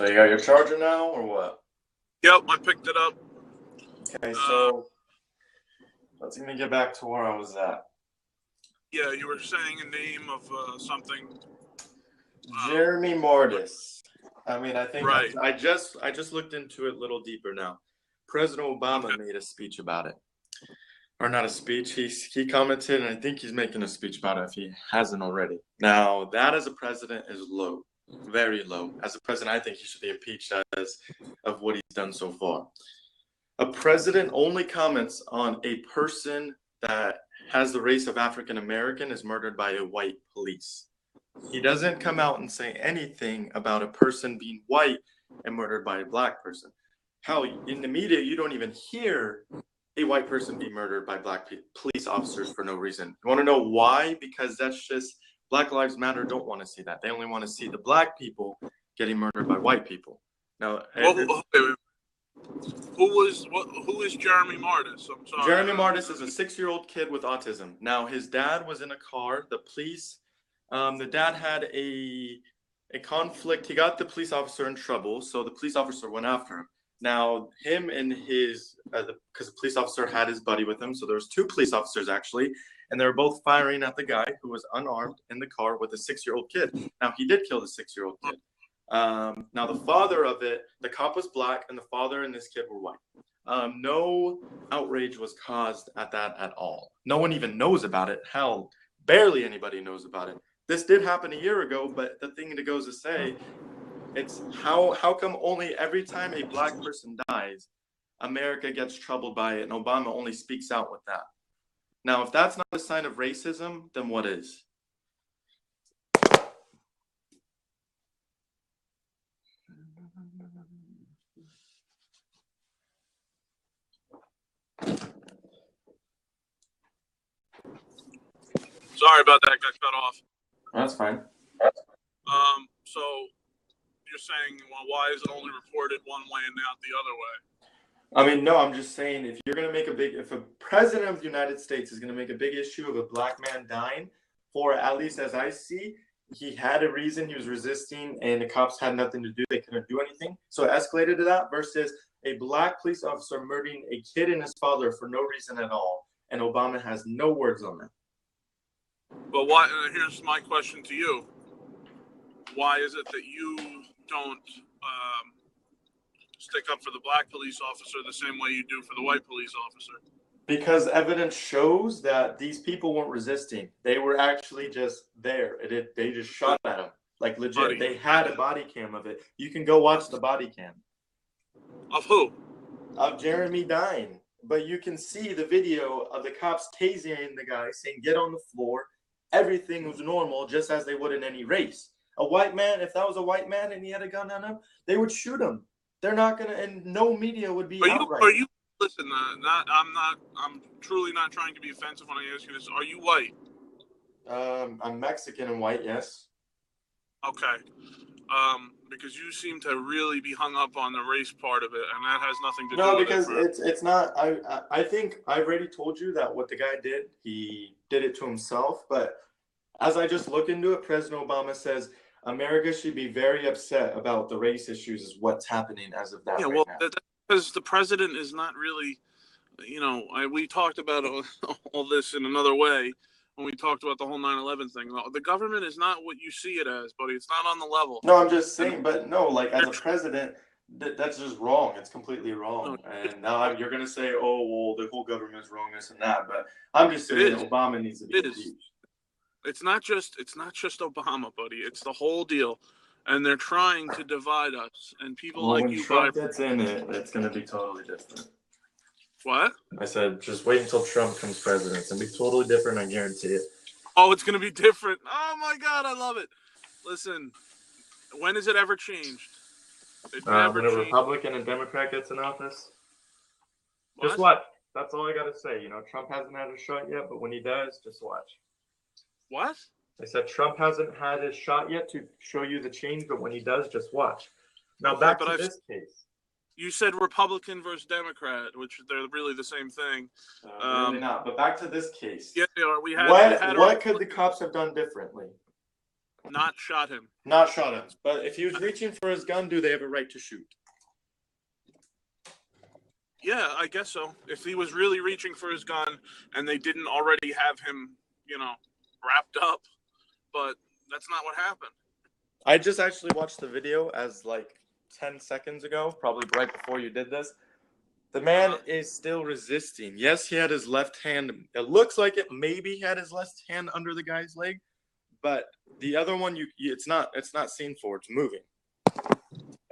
So you got your charger now, or what? Yep, I picked it up. Okay, so let's even get back to where I was at. Yeah, you were saying a name of something. Jeremy Mortis. I mean, I think Right. I just looked into it a little deeper now. President Obama made a speech about it. Or not a speech. He commented, and I think he's making a speech about it if he hasn't already. Now, that as a president is low. Very low. As a president, I think he should be impeached of what he's done so far. A president only comments on a person that has the race of African American is murdered by a white police. He doesn't come out and say anything about a person being white and murdered by a black person. How in the media you don't even hear a white person be murdered by black police officers for no reason. You want to know why? Because that's just Black Lives Matter don't want to see that. They only want to see the black people getting murdered by white people. Now, who is Jeremy Mortis? I'm sorry. Jeremy Mortis is a 6-year-old kid with autism. Now, his dad was in a car. The police, the dad had a conflict. He got the police officer in trouble, so the police officer went after him. Now, him and his, because the police officer had his buddy with him, so there was 2 police officers actually, and they were both firing at the guy who was unarmed in the car with a 6-year-old kid. Now, he did kill the 6-year-old kid. Now, the father of it, the cop was black, and the father and this kid were white. No outrage was caused at that at all. No one even knows about it. Hell, barely anybody knows about it. This did happen a year ago, but the thing that goes to say, it's how come only every time a black person dies, America gets troubled by it, and Obama only speaks out with that. Now, if that's not a sign of racism, then what is? Sorry about that. Got cut off. That's fine. So you're saying, well, why is it only reported one way and not the other way? I mean, no, I'm just saying if you're going to make if a president of the United States is going to make a big issue of a black man dying, for at least as I see, he had a reason, he was resisting, and the cops had nothing to do, they couldn't do anything. So it escalated to that versus a black police officer murdering a kid and his father for no reason at all. And Obama has no words on that. But why? Here's my question to you. Why is it that you don't stick up for the black police officer the same way you do for the white police officer? Because evidence shows that these people weren't resisting. They were actually just there. They just shot at him. Like legit. They had a body cam of it. You can go watch the body cam. Of who? Of Jeremy dying. But you can see the video of the cops tasing the guy, saying, get on the floor. Everything was normal, just as they would in any race. A white man, if that was a white man and he had a gun on him, they would shoot him. They're not going to, and no media would be outright. Listen, I'm truly not trying to be offensive when I ask you this. Are you white? I'm Mexican and white, yes. Okay. Because you seem to really be hung up on the race part of it, and that has nothing to do with it. No, because it's not. I think I already told you that what the guy did, he did it to himself. But as I just look into it, President Obama says America should be very upset about the race issues is what's happening as of that. Yeah, right now. Because the president is not really, we talked about all this in another way when we talked about the whole 9/11 thing. The government is not what you see it as, buddy. It's not on the level. No, I'm just saying, but no, like as a president, that's just wrong. It's completely wrong. And now you're going to say, oh, well, the whole government's wrong, this and that. But I'm just saying Obama needs to be impeached. It's not just Obama, buddy. It's the whole deal. And they're trying to divide us. And people like when you... Trump gets in it, it's going to be totally different. What? I said, just wait until Trump becomes president. It's going to be totally different, I guarantee it. Oh, it's going to be different. Oh, my God, I love it. Listen, when has it ever changed? When a Republican and Democrat gets in office? What? Just watch. That's all I got to say. Trump hasn't had a shot yet, but when he does, just watch. What? I said Trump hasn't had his shot yet to show you the change, but when he does, just watch. Now, back to this case. You said Republican versus Democrat, which they're really the same thing. Really not. But back to this case. Yeah, what could the cops have done differently? Not shot him. Not shot him. But if he was reaching for his gun, do they have a right to shoot? Yeah, I guess so. If he was really reaching for his gun and they didn't already have him, wrapped up, but that's not what happened. I just actually watched the video as 10 seconds ago, probably right before you did this. The man is still resisting. Yes, he had his left hand. It looks like it maybe had his left hand under the guy's leg, but the other one, it's not seen for. It's moving.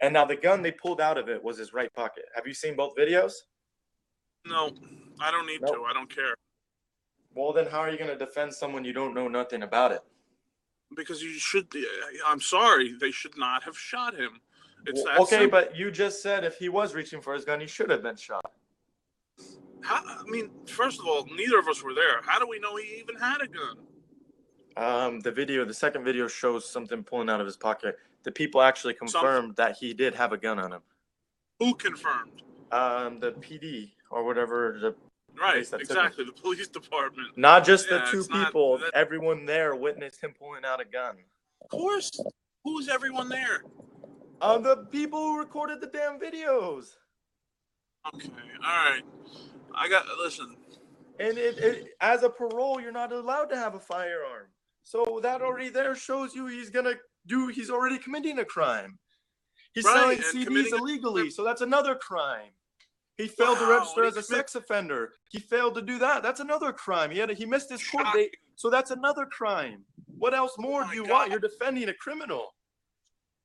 And now the gun they pulled out of it was his right pocket. Have you seen both videos? No, I don't need to. I don't care. Well, then how are you going to defend someone you don't know nothing about it? Because I'm sorry, they should not have shot him. It's that okay, simple. but you just said if he was reaching for his gun, he should have been shot. First of all, neither of us were there. How do we know he even had a gun? The second video shows something pulling out of his pocket. The people actually confirmed that he did have a gun on him. Who confirmed? The PD or whatever. Right, exactly. The police department. Not just the two people. Everyone there witnessed him pulling out a gun. Of course. Who's everyone there? The people who recorded the damn videos. Okay, all right. Listen. And as a parole, you're not allowed to have a firearm. So that already there shows you he's already committing a crime. He's selling CDs illegally, so that's another crime. He failed to register as a sex offender. He failed to do that. That's another crime. He missed his court date, so that's another crime. What else more do you want? You're defending a criminal.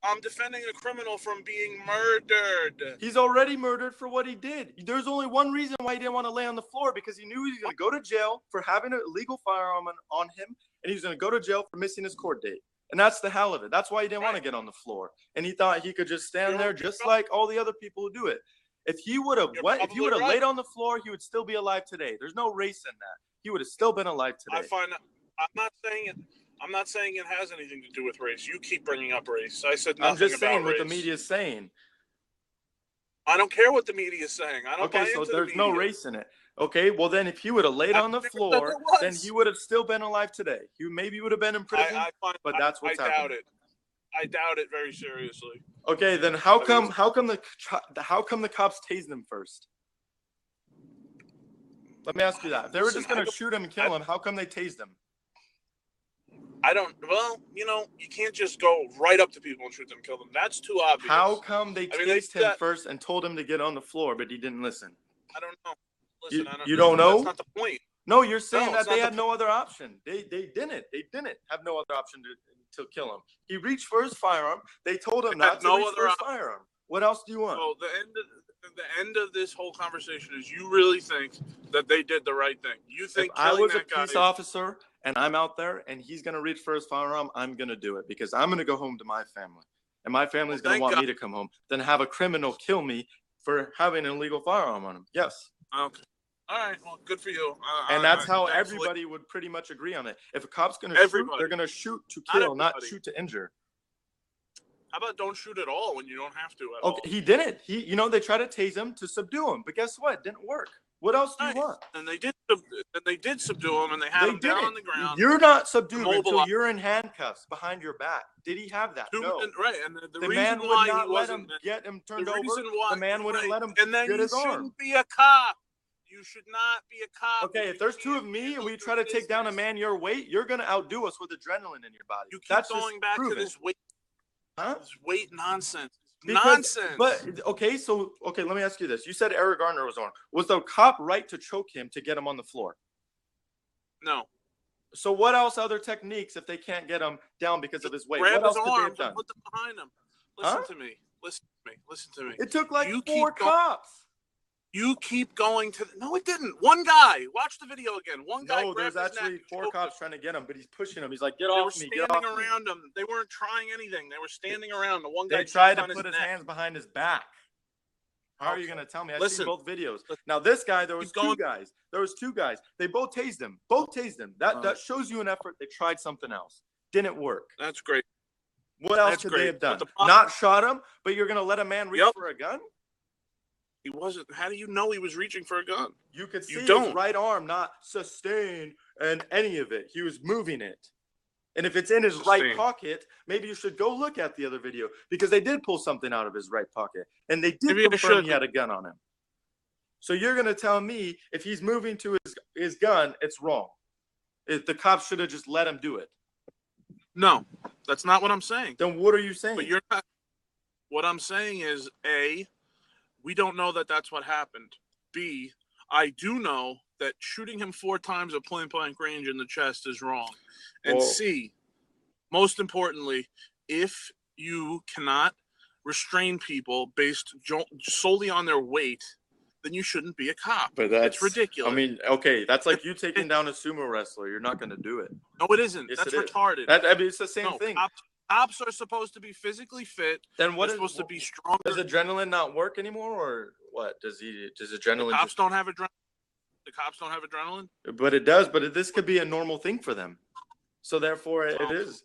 I'm defending a criminal from being murdered. He's already murdered for what he did. There's only one reason why he didn't want to lay on the floor, because he knew he was going to go to jail for having an illegal firearm on him, and he was going to go to jail for missing his court date. And that's the hell of it. That's why he didn't want to get on the floor. And he thought he could just stand there just like all the other people who do it. If he would have laid on the floor, he would still be alive today. There's no race in that. He would have still been alive today. I'm not saying it has anything to do with race. You keep bringing up race. I said nothing about race. I'm just saying what the media is saying. I don't care what the media is saying. I don't buy into the media. So there's no race in it. Okay, well then if he would have laid on the floor, then he would have still been alive today. He maybe would have been in prison, but that's what's happening. I doubt it very seriously. Okay, then how come the cops tased him first? Let me ask you that. If they were just going to shoot him and kill him, how come they tased him? You can't just go right up to people and shoot them and kill them. That's too obvious. How come they tased him first and told him to get on the floor, but he didn't listen? I don't know. Listen, you don't know? That's not the point. No, you're saying that they had no other option. They didn't. They didn't have no other option to kill him. He reached for his firearm. They told him not to reach for his firearm. What else do you want? So the end of this whole conversation is you really think that they did the right thing. You think if I was a police officer and I'm out there and he's going to reach for his firearm, I'm going to do it because I'm going to go home to my family. And my family's going to want me to come home than have a criminal kill me for having an illegal firearm on him. Yes. Okay. All right. Well, good for you. And that's how everybody would pretty much agree on it. If a cop's going to shoot, they're going to shoot to kill, not shoot to injure. How about don't shoot at all when you don't have to at all? He didn't. They tried to tase him to subdue him, but guess what? It didn't work. What else do you want? And they did subdue him, and they had him down on the ground. You're not subdued until you're in handcuffs behind your back. Did he have that? No. Right, and the man reason would not let him get him turned over. The man wouldn't let him get his arm. You shouldn't be a cop. You should not be a cop. Okay, if there's two of me and we try to take down a man your weight, you're going to outdo us with adrenaline in your body. You keep going back to this weight. Huh? This weight nonsense. Nonsense. But let me ask you this. You said Eric Garner was on. Was the cop right to choke him to get him on the floor? No. So what else other techniques if they can't get him down because of his weight? Grab what else his could they have arms done? and put them behind him. Listen to me. Listen to me. It took four cops. You keep going to no, it didn't. One guy. Watch the video again. One guy. No, there's actually four cops trying to get him, but he's pushing him. He's like, "Get off me! Get off me!" They were standing around him. They weren't trying anything. They were standing around. The one guy tried to put his hands behind his back. How are you going to tell me? I've seen both videos. Now this guy, there was two guys. There was two guys. They both tased him. That shows you an effort. They tried something else. Didn't work. That's great. What else could they have done? Not shot him, but you're going to let a man reach for a gun? He wasn't. How do you know he was reaching for a gun? You could see his right arm not sustained and any of it. He was moving it. And if it's in his Sustained. right pocket, maybe you should go look at the other video because they did pull something out of his right pocket. And they did Maybe I confirm should. he had a gun on him. So you're going to tell me if he's moving to his gun, it's wrong. If the cops should have just let him do it. No, that's not what I'm saying. Then what are you saying? But you're not. What I'm saying is, A, we don't know that that's what happened. B, I do know that shooting him 4 times at point-blank range in the chest is wrong. And Well, C, most importantly, if you cannot restrain people based solely on their weight, then you shouldn't be a cop. but that's it's ridiculous. I mean, okay, that's like you taking down a sumo wrestler. You're not going to do it. No, it isn't. Yes, That's it is. retarded. I mean, it's the same No, thing. Cops are supposed to be physically fit. Then what They're is supposed to be stronger. Does adrenaline not work anymore, or what? Does adrenaline? The cops don't have adrenaline. The cops don't have adrenaline. But it does. But this could be a normal thing for them. So therefore, it is.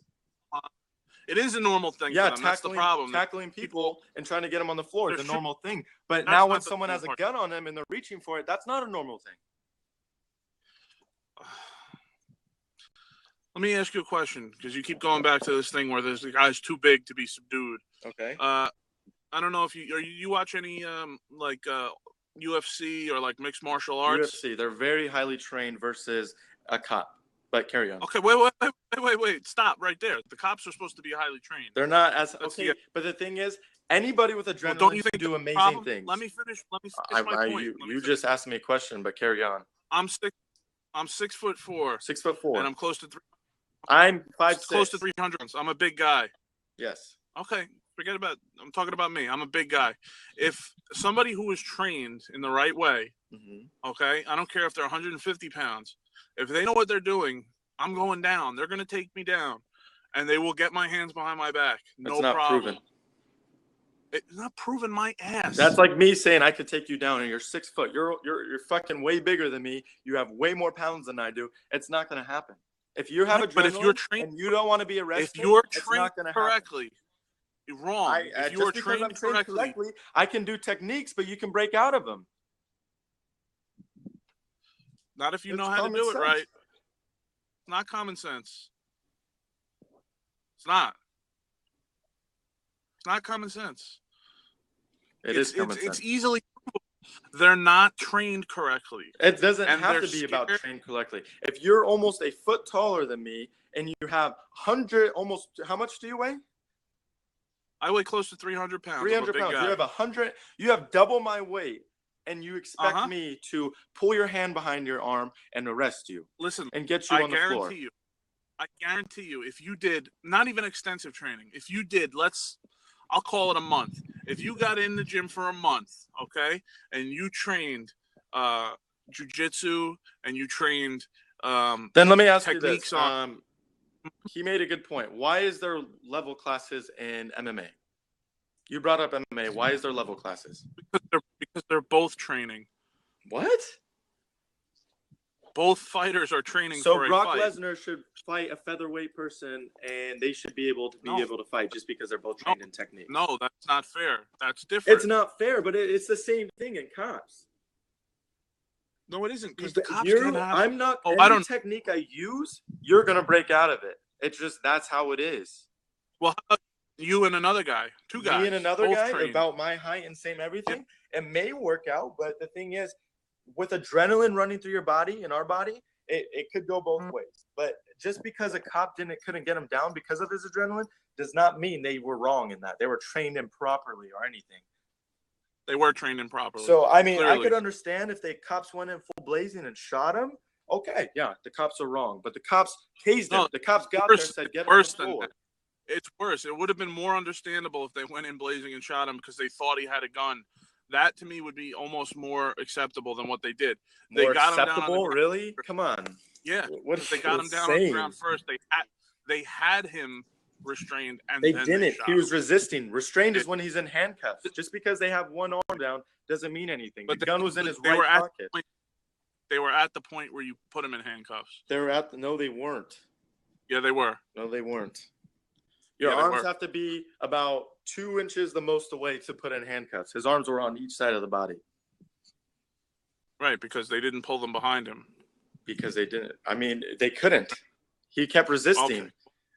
It is a normal thing Yeah, for them. That's the problem. Tackling people and trying to get them on the floor is a normal thing. But That's now when not the someone has normal a gun on them and they're reaching for it, that's not a normal thing. Let me ask you a question, because you keep going back to this thing where the guy's too big to be subdued. Okay. I don't know if you watch any UFC or like mixed martial arts. UFC, they're very highly trained versus a cop. But carry on. Okay, wait. Stop right there. The cops are supposed to be highly trained. They're not as That's okay. the- But the thing is, anybody with adrenaline don't you think can do the amazing problem- things. Let me finish my point. You just asked me a question, but carry on. I'm 6'4". 6'4". And I'm close to I'm 5'6". close to 300. I'm a big guy. Yes. Okay, I'm talking about me. I'm a big guy. If somebody who is trained in the right way, okay, I don't care if they're 150 pounds. If they know what they're doing, I'm going down. They're going to take me down, and they will get my hands behind my back. No not problem. proven. It's not proving my ass. That's like me saying I could take you down, and you're 6 foot. You're fucking way bigger than me. You have way more pounds than I do. It's not going to happen. If you have adrenaline, but if you're trained, and you don't want to be arrested, if you're it's trained not going to correctly, you're wrong. If you are trained correctly, I can do techniques, but you can break out of them. Not if you It's know how to do it common right. sense. It's not common sense. It's not. It's not common sense. It is common sense. It's easily provable. They're not trained correctly. It doesn't And have they're to be about scared. trained correctly. If you're almost a foot taller than me and you have 100, almost, how much do you weigh? I weigh close to 300 pounds. 300 I'm a big pounds. guy. You have 100. You have double my weight, and you expect me to pull your hand behind your arm and arrest you. Listen, and get you on the floor. I guarantee you, if you did not even extensive training, if you did, I'll call it a month. If you got in the gym for a month, okay, and you trained jujitsu and you trained then let me ask you techniques this. He made a good point. Why is there level classes in MMA? You brought up MMA. Why is there level classes? Because they're both training. What? Both fighters are training so for a Brock fight. Lesnar should fight a featherweight person, and they should be able to fight just because they're both trained in technique. No, that's not fair. That's different. It's not fair, but it's the same thing in cops. No, it isn't, because the cops can't have. I'm not. Oh, any technique I use, you're gonna break out of it. It's just that's how it is. Well, how about you and another guy, 2 guys, me and another both guy trained. about my height and same everything. It may work out, but the thing is, with adrenaline running through your body and our body, it could go both ways. But just because a cop couldn't get him down because of his adrenaline does not mean they were wrong in that. They were trained improperly or anything. They were trained improperly. So, I mean, clearly. I could understand if the cops went in full blazing and shot him. Okay, yeah, the cops are wrong. But the cops tased him. The cops got there and said, get him on the floor. It's worse. It would have been more understandable if they went in blazing and shot him because they thought he had a gun. That, to me, would be almost more acceptable than what they did. They got him down on the ground. Really? Come on. Yeah, what they got him down on the ground first. They had him restrained, and they then didn't. They shot he was him. Resisting. Restrained is when he's in handcuffs. Just because they have one arm down doesn't mean anything. But the gun was in his they were right pocket. They were at the point where you put him in handcuffs. They were at no, they weren't. Yeah, they were. No, they weren't. Your arms have to be about 2 inches the most away to put in handcuffs. His arms were on each side of the body. Right, because they didn't pull them behind him. Because they didn't. I mean, they couldn't. He kept resisting. Okay.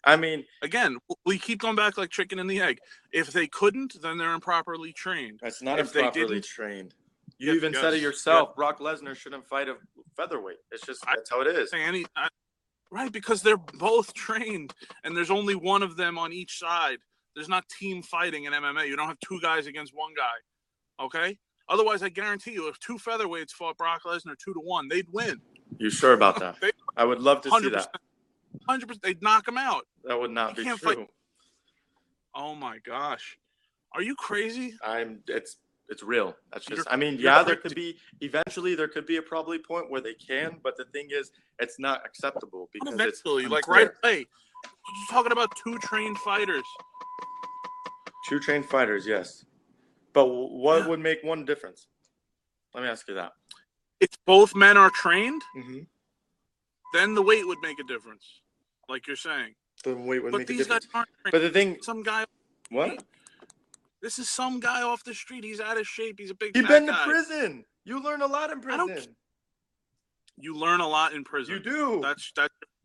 I mean, again, we keep going back like chicken and the egg. If they couldn't, then they're improperly trained. that's not If they improperly didn't, trained. You even said it yourself. Brock Lesnar shouldn't fight a featherweight. It's just that's how it is. Right, because they're both trained, and there's only one of them on each side. There's not team fighting in MMA. You don't have two guys against one guy, okay? Otherwise, I guarantee you, if two featherweights fought Brock Lesnar 2-1, they'd win. You sure about that? I would love to see that. 100%. They'd knock him out. That would not be true. Fight. Oh my gosh, are you crazy? It's real. That's just. I mean, yeah, there could be eventually there could be a probably point where they can, but the thing is, it's not acceptable because eventually, it's like right away. You're talking about two trained fighters. Two trained fighters, yes. But what would make one difference? Let me ask you that. If both men are trained, mm-hmm. then the weight would make a difference, like you're saying. The weight would make a difference. But these guys aren't trained. But the thing, some guy. What? This is some guy off the street. He's out of shape. He's a big. He's been to prison. You learn a lot in prison. You learn a lot in prison. You do. That's.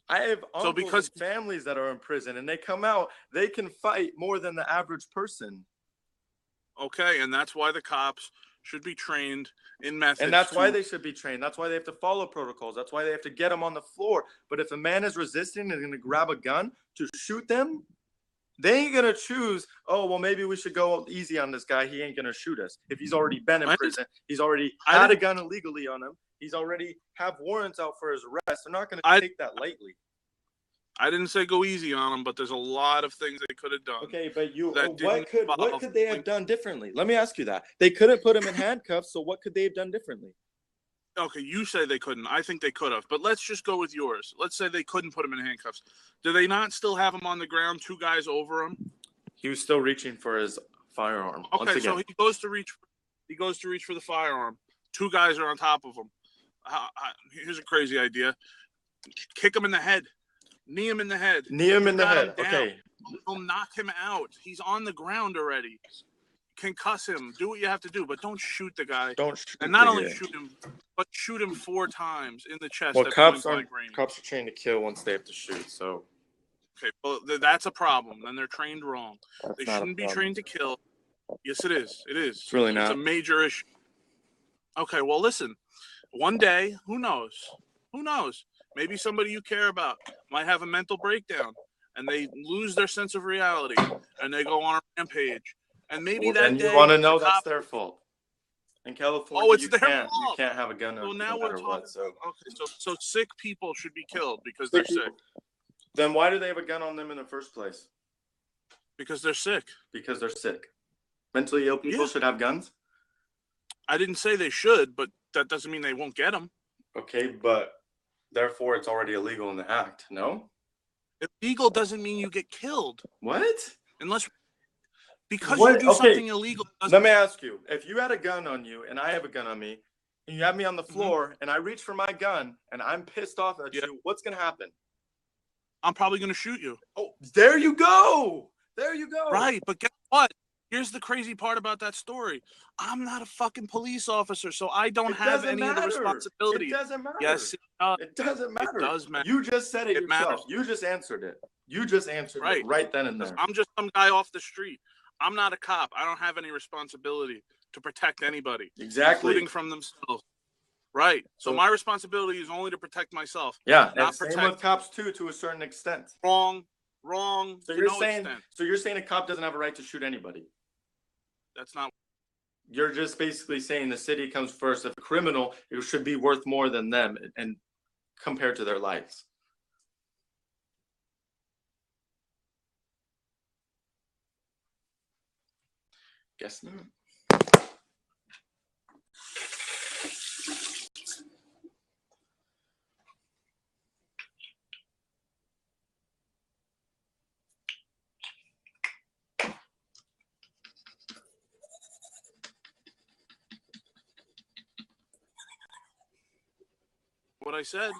I have uncles and families that are in prison, and they come out. They can fight more than the average person. Okay, and that's why the cops should be trained in methods. And that's why they should be trained. That's why they have to follow protocols. That's why they have to get them on the floor. But if a man is resisting and is going to grab a gun to shoot them, they ain't going to choose, oh, well, maybe we should go easy on this guy. He ain't going to shoot us. If he's already been in prison, he's already had a gun illegally on him. He's already have warrants out for his arrest. They're not going to take that lightly. I didn't say go easy on him, but there's a lot of things they could have done. Okay, but what could they have done differently? Let me ask you that. They couldn't put him in handcuffs, so what could they have done differently? Okay, you say they couldn't. I think they could have. But let's just go with yours. Let's say they couldn't put him in handcuffs. Do they not still have him on the ground, two guys over him? He was still reaching for his firearm. Okay, so he goes to reach for the firearm. Two guys are on top of him. Here's a crazy idea. Kick him in the head. Knee him in the head. Knee him in the head. Okay. He'll knock him out. He's on the ground already. Concuss him. Do what you have to do, but don't shoot the guy. Don't shoot. And not only shoot him, but shoot him 4 times in the chest. Well, cops are trained to kill once they have to shoot. So. Okay, well, that's a problem. Then they're trained wrong. They shouldn't be trained to kill. Yes, it is. It is. It's really not. It's a major issue. Okay, well, listen. One day, who knows? Who knows? Maybe somebody you care about might have a mental breakdown and they lose their sense of reality and they go on a rampage. And maybe that day, you want to know that's their fault. In California, it's their fault. You can't have a gun. Well, now we're talking. Okay, so sick people should be killed because they're sick. Then why do they have a gun on them in the first place? Because they're sick. Because they're sick. Mentally ill people should have guns? I didn't say they should, but that doesn't mean they won't get them. Okay, but therefore it's already illegal in the act, no? Illegal doesn't mean you get killed. What? Because you do something illegal. Let me ask you. If you had a gun on you and I have a gun on me, and you have me on the floor and I reach for my gun and I'm pissed off at you, what's going to happen? I'm probably going to shoot you. Oh, there you go. There you go. Right, but guess what? Here's the crazy part about that story. I'm not a fucking police officer, so I don't have any of the responsibility. It doesn't matter. Yes, it doesn't matter. It does matter. You just said it yourself. Matters. You just answered it. You just answered it right then and there. I'm just some guy off the street. I'm not a cop. I don't have any responsibility to protect anybody. Exactly. Including from themselves. Right. So my responsibility is only to protect myself. Yeah, and same with cops too, to a certain extent. Wrong. So you're saying a cop doesn't have a right to shoot anybody? That's not. You're just basically saying the city comes first. If a criminal, it should be worth more than them, and compared to their lives. Guess not. What I said.